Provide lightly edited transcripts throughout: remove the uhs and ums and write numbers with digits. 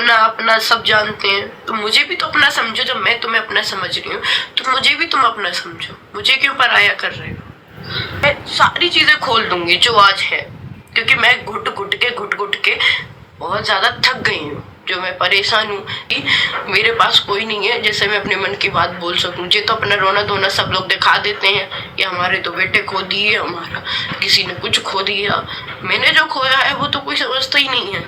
अपना अपना सब जानते हैं, तो मुझे भी तो अपना समझो। जब मैं तुम्हें अपना समझ रही हूँ तो मुझे भी तुम अपना समझो। मुझे क्यों पराया कर रहे हो? मैं सारी चीजें खोल दूंगी जो आज है, क्योंकि मैं घुट घुट के बहुत ज्यादा थक गई हूँ। जो मैं परेशान हूँ कि मेरे पास कोई नहीं है जिससे मैं अपने मन की बात बोल सकूं। मुझे तो अपना रोना धोना सब लोग दिखा देते हैं कि हमारे तो बेटे खो दिए, हमारा किसी ने कुछ खो दिया। मैंने जो खोया है वो तो कोई समझता ही नहीं है।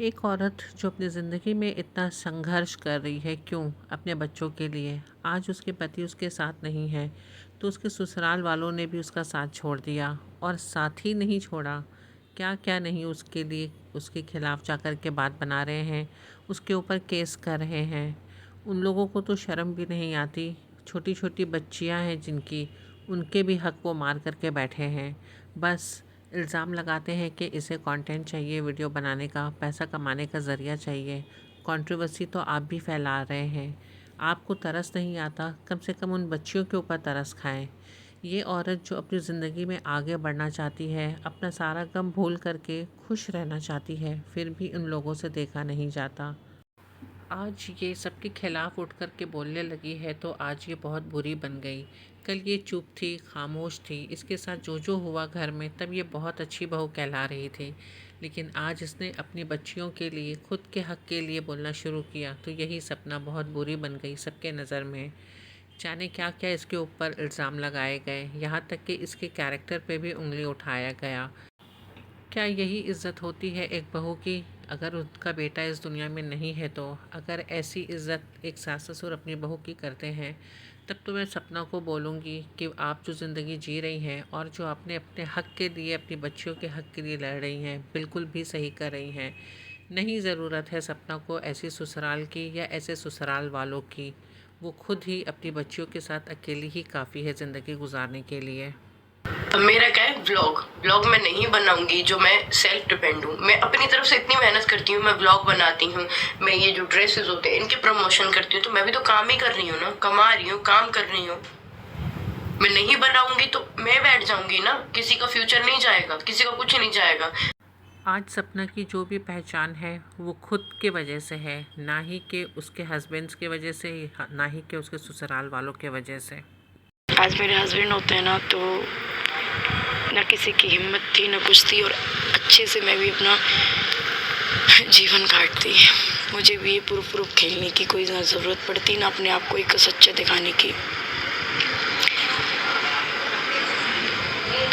एक औरत जो अपनी ज़िंदगी में इतना संघर्ष कर रही है, क्यों? अपने बच्चों के लिए। आज उसके पति उसके साथ नहीं है तो उसके ससुराल वालों ने भी उसका साथ छोड़ दिया, और साथ ही नहीं छोड़ा, क्या क्या नहीं उसके लिए उसके खिलाफ़ जा कर के बात बना रहे हैं, उसके ऊपर केस कर रहे हैं। उन लोगों को तो शर्म भी नहीं आती। छोटी छोटी बच्चियां हैं जिनकी, उनके भी हक वो मार करके बैठे हैं। बस इल्ज़ाम लगाते हैं कि इसे कंटेंट चाहिए, वीडियो बनाने का, पैसा कमाने का ज़रिया चाहिए। कंट्रोवर्सी तो आप भी फैला रहे हैं। आपको तरस नहीं आता? कम से कम उन बच्चियों के ऊपर तरस खाएं। ये औरत जो अपनी ज़िंदगी में आगे बढ़ना चाहती है, अपना सारा गम भूल करके खुश रहना चाहती है, फिर भी उन लोगों से देखा नहीं जाता। आज ये सबके खिलाफ़ उठ कर के बोलने लगी है तो आज ये बहुत बुरी बन गई। कल ये चुप थी, खामोश थी, इसके साथ जो जो हुआ घर में तब ये बहुत अच्छी बहू कहला रही थी। लेकिन आज इसने अपनी बच्चियों के लिए, खुद के हक़ के लिए बोलना शुरू किया तो यही सपना बहुत बुरी बन गई सबके नज़र में। जाने क्या क्या इसके ऊपर इल्ज़ाम लगाए गए, यहाँ तक कि इसके कैरेक्टर पे भी उंगली उठाया गया। क्या यही इज़्ज़त होती है एक बहू की? अगर उनका बेटा इस दुनिया में नहीं है तो अगर ऐसी इज़्ज़त एक सास ससुर अपनी बहू की करते हैं, तब तो मैं सपना को बोलूँगी कि आप जो ज़िंदगी जी रही हैं और जो आपने अपने हक़ के लिए, अपनी बच्चियों के हक़ के लिए लड़ रही हैं, बिल्कुल भी सही कर रही हैं। नहीं ज़रूरत है सपना को ऐसी ससुराल की या ऐसे ससुराल वालों की। वो खुद ही अपनी बच्चियों के साथ अकेली ही काफ़ी है ज़िंदगी गुजारने के लिए। अब मेरा क्या है, व्लॉग मैं नहीं बनाऊंगी। जो मैं सेल्फ डिपेंड हूँ, मैं अपनी तरफ से इतनी मेहनत करती हूँ, मैं व्लॉग बनाती हूँ, मैं ये जो ड्रेसेस होते हैं इनके प्रमोशन करती हूँ, तो मैं भी तो काम ही कर रही हूँ ना, कमा रही हूँ, काम कर रही हूँ। मैं नहीं बनाऊंगी तो मैं बैठ जाऊंगी ना। किसी का फ्यूचर नहीं जाएगा, किसी का कुछ नहीं जाएगा। आज सपना की जो भी पहचान है वो खुद के वजह से है, ना ही कि उसके हस्बैंड्स के वजह से, ना ही कि उसके ससुराल वालों के वजह से। आज मेरे हस्बैंड होते हैं ना, तो ना किसी की हिम्मत थी ना कुछ थी, और अच्छे से मैं भी अपना जीवन काटती। मुझे भी ये प्रूफ खेलने की कोई ज़रूरत पड़ती ना, अपने आप को एक सच्चा दिखाने की।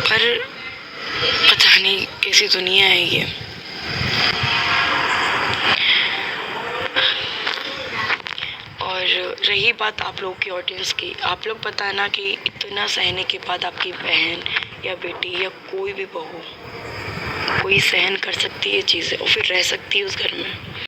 पर पता नहीं कैसी दुनिया है ये। और रही बात आप लोग की ऑडियंस की, आप लोग पता है ना कि इतना सहने के बाद आपकी बहन या बेटी या कोई भी बहू, कोई सहन कर सकती है चीज़ें और फिर रह सकती है उस घर में?